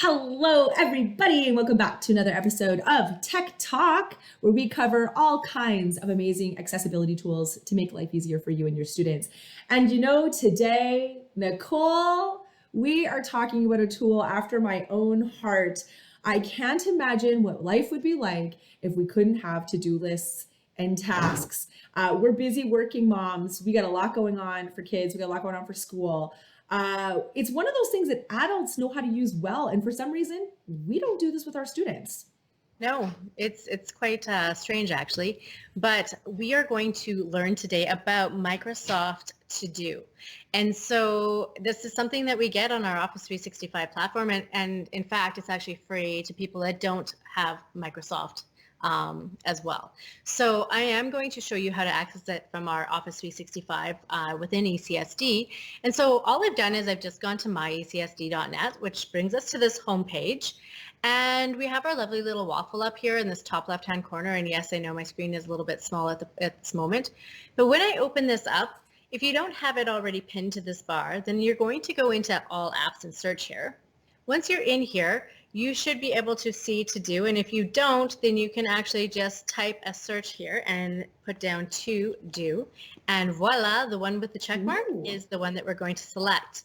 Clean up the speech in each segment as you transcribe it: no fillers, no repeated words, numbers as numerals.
Hello, everybody, and welcome back to another episode of Tech Talk, where we cover all kinds of amazing accessibility tools to make life easier for you and your students. And today, Nicole, we are talking about a tool after my own heart. I can't imagine what life would be like if we couldn't have to-do lists and tasks. We're busy working moms. We got a lot going on for kids. We got a lot going on for school. It's one of those things that adults know how to use well, and for some reason, we don't do this with our students. No, it's quite strange actually, but we are going to learn today about Microsoft To Do. And so this is something that we get on our Office 365 platform, and in fact, it's actually free to people that don't have Microsoft as well. So I am going to show you how to access it from our Office 365 within ECSD. And so all I've done is I've just gone to myECSD.net, which brings us to this home page. And we have our lovely little waffle up here in this top left-hand corner. And yes, I know my screen is a little bit small at this moment. But when I open this up, if you don't have it already pinned to this bar, then you're going to go into all apps and search here. Once you're in here, you should be able to see To Do. And if you don't, then you can actually just type a search here and put down To Do. And voila, the one with the check mark is the one that we're going to select.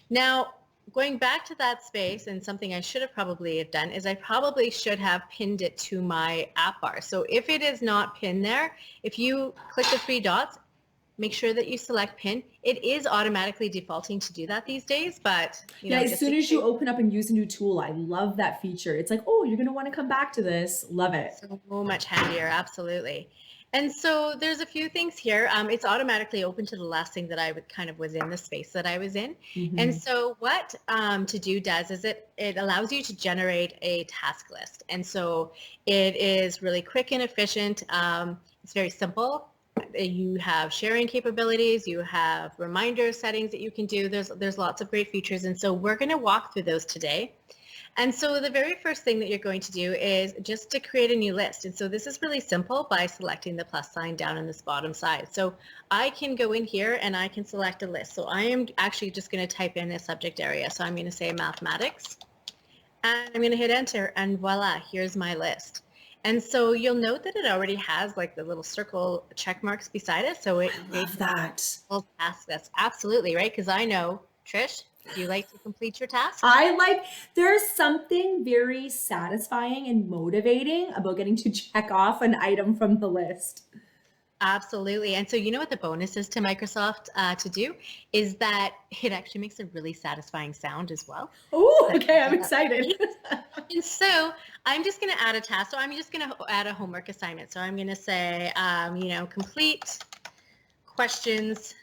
Now, going back to that space, and something I should have probably have done is I probably should have pinned it to my app bar. So if it is not pinned there, if you click the three dots, make sure that you select pin. It is automatically defaulting to do that these days, but as soon as you open up and use a new tool, I love that feature. It's like, oh, you're going to want to come back to this. Love it. So much handier, absolutely. And so there's a few things here. It's automatically open to the last thing that I was in the space that I was in. Mm-hmm. And so what To Do does is it allows you to generate a task list. And so it is really quick and efficient. It's very simple. You have sharing capabilities, you have reminder settings that you can do. There's lots of great features. And so we're going to walk through those today. And so the very first thing that you're going to do is just to create a new list. And so this is really simple by selecting the plus sign down on this bottom side. So I can go in here and I can select a list. So I am actually just going to type in a subject area. So I'm going to say mathematics and I'm going to hit enter and voila, here's my list. And so you'll note that it already has like the little circle check marks beside it. So it love that. Task. That's absolutely right. Because I know, Trish, do you like to complete your tasks? There's something very satisfying and motivating about getting to check off an item from the list. Absolutely. And so you know what the bonus is to Microsoft To Do is that it actually makes a really satisfying sound as well. Oh, okay. I'm excited. And so I'm just going to add a task. So I'm just going to add a homework assignment. So I'm going to say, complete questions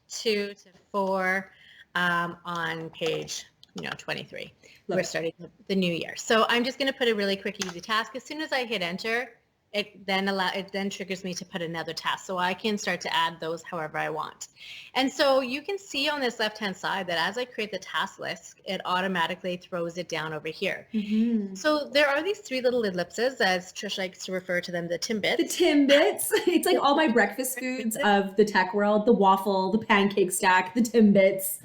2 to 4 on page 23. We're starting the new year. So I'm just going to put a really quick, easy task. As soon as I hit enter, it then triggers me to put another task. So I can start to add those however I want. And so you can see on this left-hand side that as I create the task list, it automatically throws it down over here. Mm-hmm. So there are these 3 little ellipses, as Trish likes to refer to them, the Timbits. The Timbits. It's like all my breakfast foods of the tech world, the waffle, the pancake stack, the Timbits.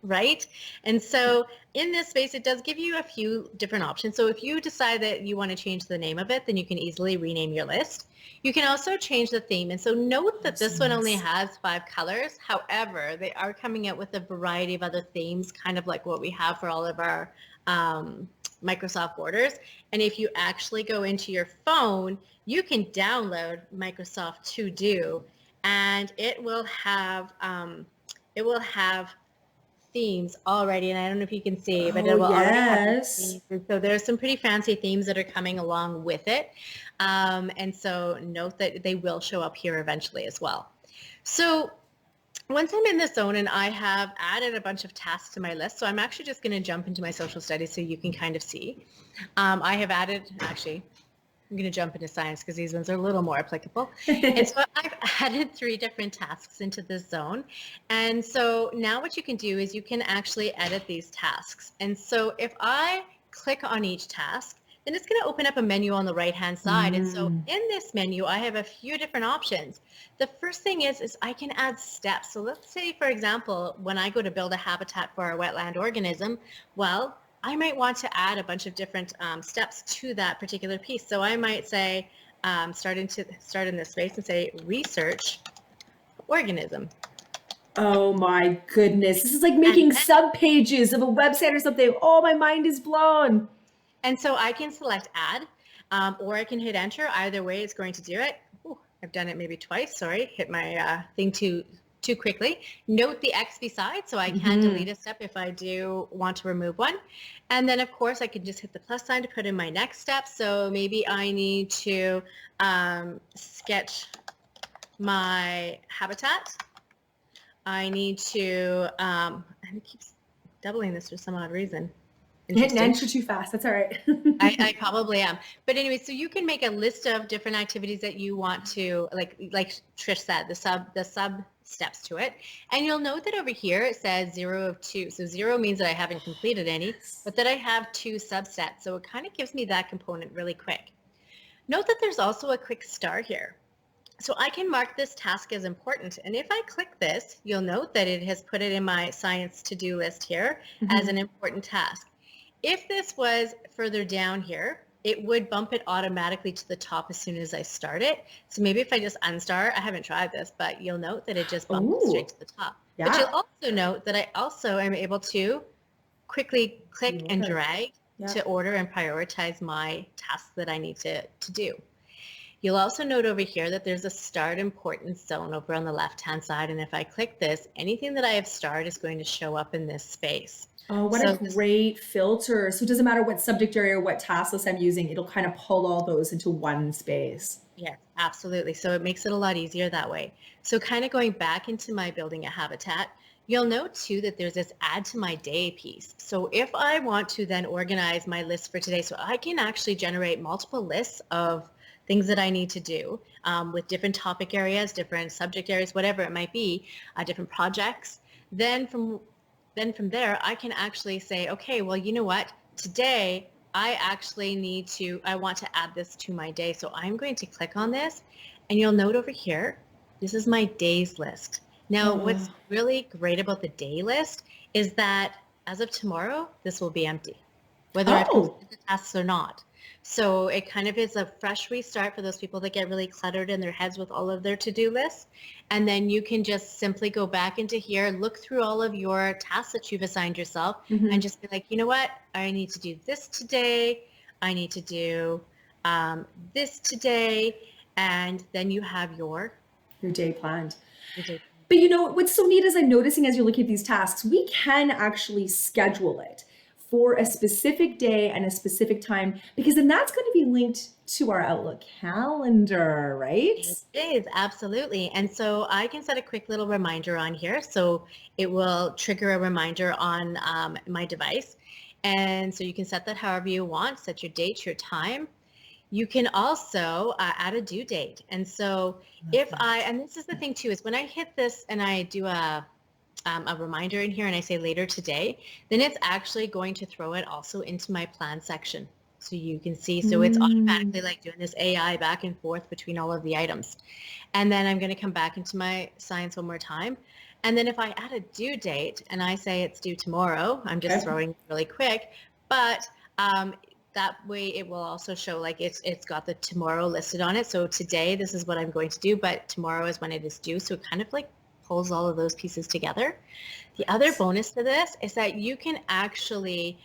Right? And so in this space, it does give you a few different options. So if you decide that you want to change the name of it, then you can easily rename your list. You can also change the theme. And so note that this one only has 5 colors. However, they are coming out with a variety of other themes, kind of like what we have for all of our Microsoft borders. And if you actually go into your phone, you can download Microsoft To Do, and it will have themes already, and I don't know if you can see, but it will already have themes. And so there's some pretty fancy themes that are coming along with it. And so note that they will show up here eventually as well. So once I'm in the zone and I have added a bunch of tasks to my list, so I'm actually just going to jump into my social studies so you can kind of see. I have added, actually, I'm going to jump into science because these ones are a little more applicable. And so I've added 3 different tasks into this zone. And so now what you can do is you can actually edit these tasks. And so if I click on each task, then it's going to open up a menu on the right-hand side. And so in this menu, I have a few different options. The first thing is I can add steps. So let's say, for example, when I go to build a habitat for a wetland organism, well, I might want to add a bunch of different steps to that particular piece. So I might say, start in this space and say research organism. Oh my goodness. This is like And making then, sub pages of a website or something. Oh, my mind is blown. and so I can select add, or I can hit enter. Either way, it's going to do it. Ooh, I've done it maybe twice. Sorry, hit my thing too quickly. Note the X beside, so I can delete a step if I do want to remove one. And then, of course, I can just hit the plus sign to put in my next step. So maybe I need to sketch my habitat. I need to, and it keeps doubling this for some odd reason. Hitting enter too fast. That's all right. I probably am. But anyway, so you can make a list of different activities that you want to, like Trish said, the sub steps to it. And you'll note that over here it says 0 of 2. So 0 means that I haven't completed any, but that I have 2 subsets. So it kind of gives me that component really quick. Note that there's also a quick star here. So I can mark this task as important. And if I click this, you'll note that it has put it in my science to-do list here as an important task. If this was further down here, it would bump it automatically to the top as soon as I start it. So maybe if I just unstar, I haven't tried this, but you'll note that it just bumps straight to the top. Yeah. But you'll also note that I also am able to quickly click and drag to order and prioritize my tasks that I need to do. You'll also note over here that there's a start importance zone over on the left-hand side. And if I click this, anything that I have starred is going to show up in this space. Oh, what a great filter. So it doesn't matter what subject area or what task list I'm using, it'll kind of pull all those into one space. Yes, absolutely. So it makes it a lot easier that way. So kind of going back into my building a habitat, you'll note too that there's this add to my day piece. So if I want to then organize my list for today, so I can actually generate multiple lists of things that I need to do with different topic areas, different subject areas, whatever it might be, different projects. Then from there, I can actually say, okay, well, you know what? Today, I want to add this to my day. So I'm going to click on this, and you'll note over here, this is my days list. Now, what's really great about the day list is that as of tomorrow, this will be empty, whether I've completed the tasks or not. So it kind of is a fresh restart for those people that get really cluttered in their heads with all of their to-do lists. And then you can just simply go back into here, look through all of your tasks that you've assigned yourself and just be like, you know what? I need to do this today. I need to do this today. And then you have your day planned. But you know, what's so neat is I'm noticing as you're looking at these tasks, we can actually schedule it for a specific day and a specific time, because then that's going to be linked to our Outlook calendar, right? It is, absolutely. And so I can set a quick little reminder on here. So it will trigger a reminder on my device. And so you can set that however you want, set your date, your time. You can also add a due date. And so and this is the thing too, is when I hit this and I do a reminder in here and I say later today, then it's actually going to throw it also into my plan section. So you can see, so it's automatically like doing this AI back and forth between all of the items. And then I'm going to come back into my science one more time. And then if I add a due date and I say it's due tomorrow, I'm just throwing really quick, but that way it will also show like it's got the tomorrow listed on it. So today, this is what I'm going to do, but tomorrow is when it is due. So it kind of like pulls all of those pieces together. The other bonus to this is that you can actually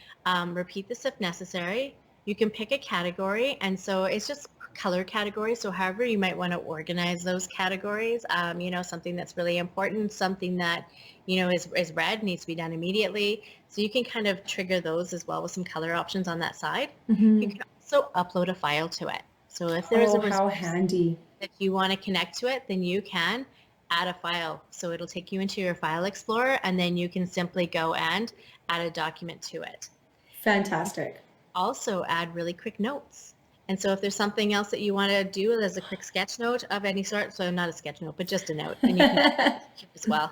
repeat this if necessary. You can pick a category, and so it's just color categories. So however you might want to organize those categories, something that's really important, something that, is red, needs to be done immediately. So you can kind of trigger those as well with some color options on that side. You can also upload a file to it. So if there's a how handy that you want to connect to it, then you can add a file. So it'll take you into your file explorer, and then you can simply go and add a document to it. Fantastic. Also add really quick notes. And so if there's something else that you want to do as a quick sketch note of any sort, so not a sketch note, but just a note, and you can as well.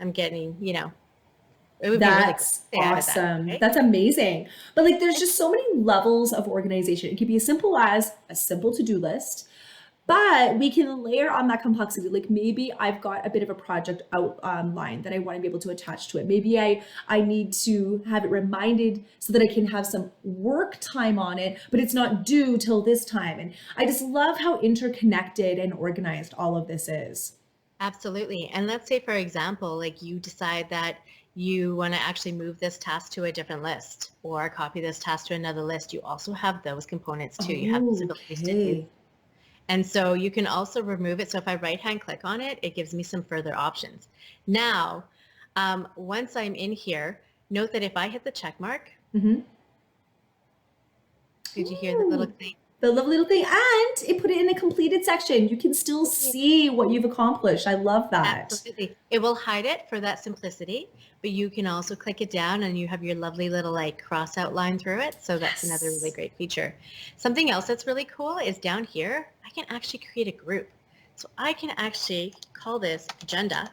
I'm getting, it would That's be really cool. awesome. Right? That's amazing. But like, there's just so many levels of organization. It could be as simple as a simple to-do list, But we can layer on that complexity. Like maybe I've got a bit of a project outline that I want to be able to attach to it. Maybe I need to have it reminded so that I can have some work time on it, but it's not due till this time. And I just love how interconnected and organized all of this is. Absolutely. And let's say, for example, like you decide that you want to actually move this task to a different list or copy this task to another list. You also have those components too. You have those abilities to do. Okay. And so you can also remove it. So if I right hand click on it, it gives me some further options. Now, once I'm in here, note that if I hit the check mark, Mm-hmm. did you hear the little thing? The lovely little thing, and it put it in a completed section. You can still see what you've accomplished. I love that. Absolutely. It will hide it for that simplicity, but you can also click it down and you have your lovely little like cross outline through it. So that's another really great feature. Something else that's really cool is down here, I can actually create a group. So I can actually call this agenda,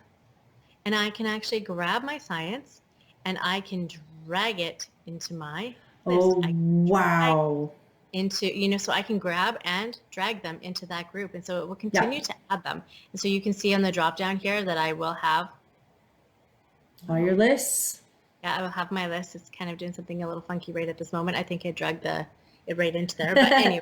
and I can actually grab my science and I can drag it into my list. Oh, wow. Into, so I can grab and drag them into that group. And so it will continue to add them. And so you can see on the drop down here that I will have all your lists. Yeah, I will have my list. It's kind of doing something a little funky right at this moment. I think I dragged it right into there. But anyway,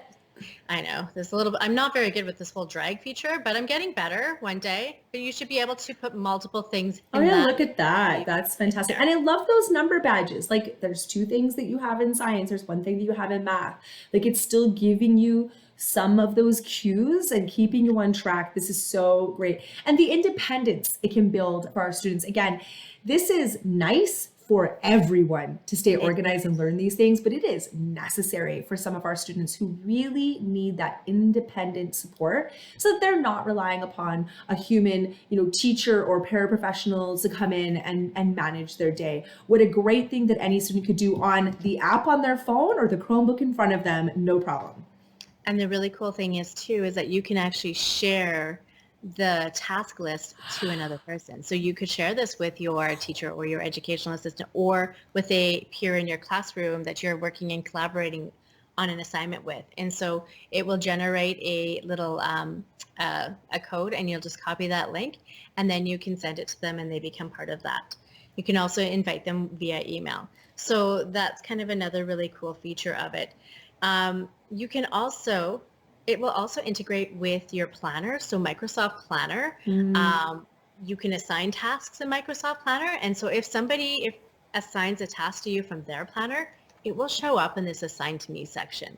I know there's a little bit, I'm not very good with this whole drag feature, but I'm getting better one day. But you should be able to put multiple things in Oh yeah, that. look at that. That's fantastic. And I love those number badges. Like there's 2 things that you have in science. There's 1 thing that you have in math. Like it's still giving you some of those cues and keeping you on track. This is so great. And the independence it can build for our students. Again, this is nice for everyone to stay organized and learn these things, but it is necessary for some of our students who really need that independent support so that they're not relying upon a human, teacher or paraprofessionals to come in and manage their day. What a great thing that any student could do on the app on their phone or the Chromebook in front of them, no problem. And the really cool thing is too, is that you can actually share the task list to another person. So you could share this with your teacher or your educational assistant or with a peer in your classroom that you're working and collaborating on an assignment with. And so it will generate a little a code, and you'll just copy that link, and then you can send it to them and they become part of that. You can also invite them via email. So that's kind of another really cool feature of it. You can also, it will also integrate with your planner. So Microsoft Planner, you can assign tasks in Microsoft Planner. And so if somebody assigns a task to you from their planner, it will show up in this Assign to Me section.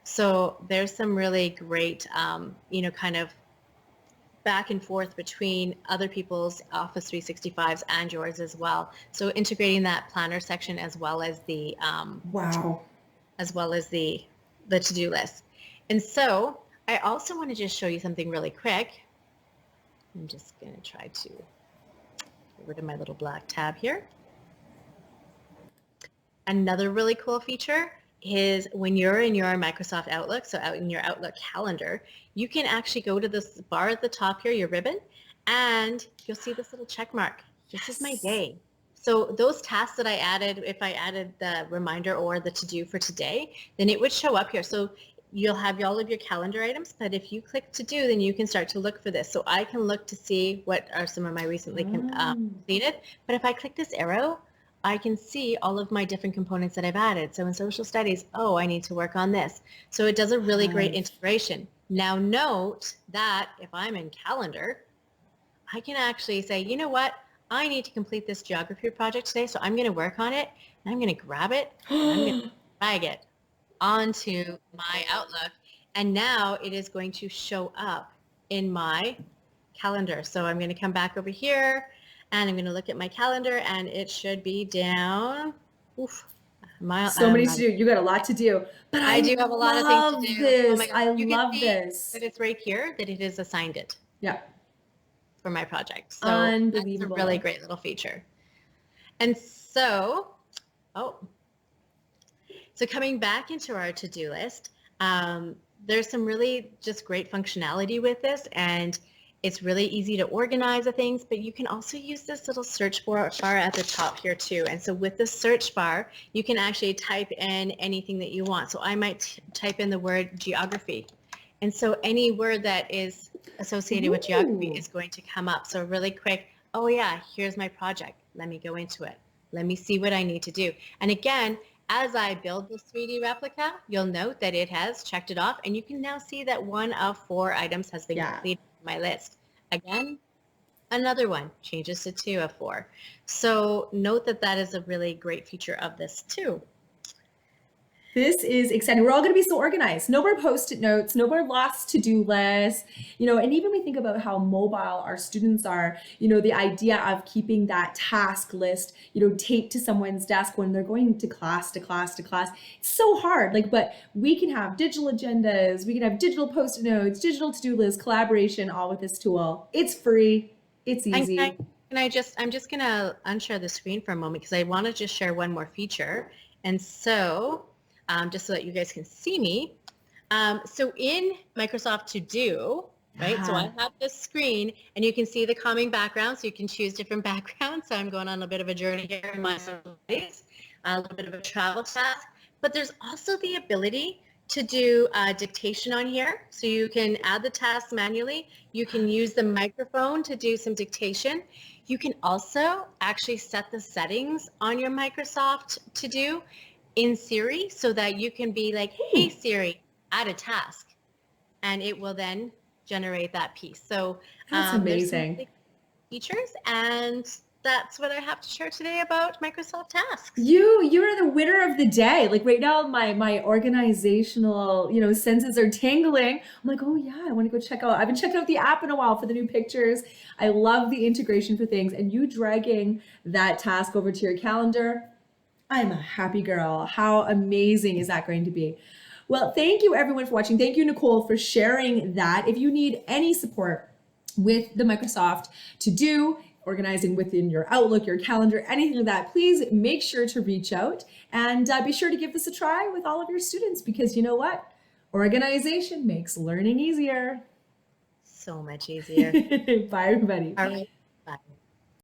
So there's some really great, kind of back and forth between other people's Office 365s and yours as well. So integrating that planner section as well as the the to-do list. And so I also want to just show you something really quick. I'm just going to try to get rid of my little black tab here. Another really cool feature is when you're in your Microsoft Outlook, so out in your Outlook calendar, you can actually go to this bar at the top here, your ribbon, and you'll see this little check mark. This is my day. So those tasks that I added, if I added the reminder or the to-do for today, then it would show up here. So you'll have all of your calendar items, but if you click to do, then you can start to look for this. So I can look to see what are some of my recently completed. But if I click this arrow, I can see all of my different components that I've added. So in social studies, I need to work on this. So it does a really great integration. Now note that if I'm in calendar, I can actually say, you know what? I need to complete this geography project today, so I'm going to work on it, and I'm going to grab it, and I'm going to drag it onto my Outlook, and now it is going to show up in my calendar. So I'm going to come back over here, and I'm going to look at my calendar, and it should be down. Oof. So many to do. You got a lot to do. But I do have a lot of things to do. This. Oh my God. I You love can see this. that it's right here that it is assigned it. Yeah. For my project. So unbelievable. That's a really great little feature. And so, so coming back into our to-do list, there's some really just great functionality with this, and it's really easy to organize the things, but you can also use this little search bar at the top here too. And so with the search bar, you can actually type in anything that you want. So I might type in the word geography, And so any word that is associated with geography Ooh. is going to come up. So really quick, oh yeah, here's my project. Let me go into it. Let me see what I need to do. And again, as I build this 3D replica, you'll note that it has checked it off, and you can now see that 1 of 4 items has been Yeah. completed on my list. Again, another one changes to 2 of 4. So note that that is a really great feature of this too. This is exciting. We're all going to be so organized. No more Post-it notes, no more lost to-do lists, and even we think about how mobile our students are, the idea of keeping that task list, taped to someone's desk when they're going to class to class to class. It's so hard. But we can have digital agendas, we can have digital Post-it notes, digital to-do lists, collaboration, all with this tool. It's free. It's easy. I'm just going to unshare the screen for a moment because I want to just share one more feature. And so just so that you guys can see me. So in Microsoft To Do, right? So I have this screen and you can see the calming background. So you can choose different backgrounds. So I'm going on a bit of a journey here in my place, a little bit of a travel task. But there's also the ability to do dictation on here. So you can add the tasks manually. You can use the microphone to do some dictation. You can also actually set the settings on your Microsoft To Do in Siri so that you can be like, hey Siri, add a task, and it will then generate that piece. So that's amazing. There's some features, and that's what I have to share today about Microsoft Tasks. You're the winner of the day. Right now, my organizational senses are tingling. I'm like, oh yeah, I want to go check out. I've been checking out the app in a while for the new pictures. I love the integration for things, and you dragging that task over to your calendar. I'm a happy girl. How amazing is that going to be? Well, thank you everyone for watching. Thank you, Nicole, for sharing that. If you need any support with the Microsoft To Do, organizing within your Outlook, your calendar, anything like that, please make sure to reach out and be sure to give this a try with all of your students because you know what? Organization makes learning easier. So much easier. Bye, everybody. All right. Bye.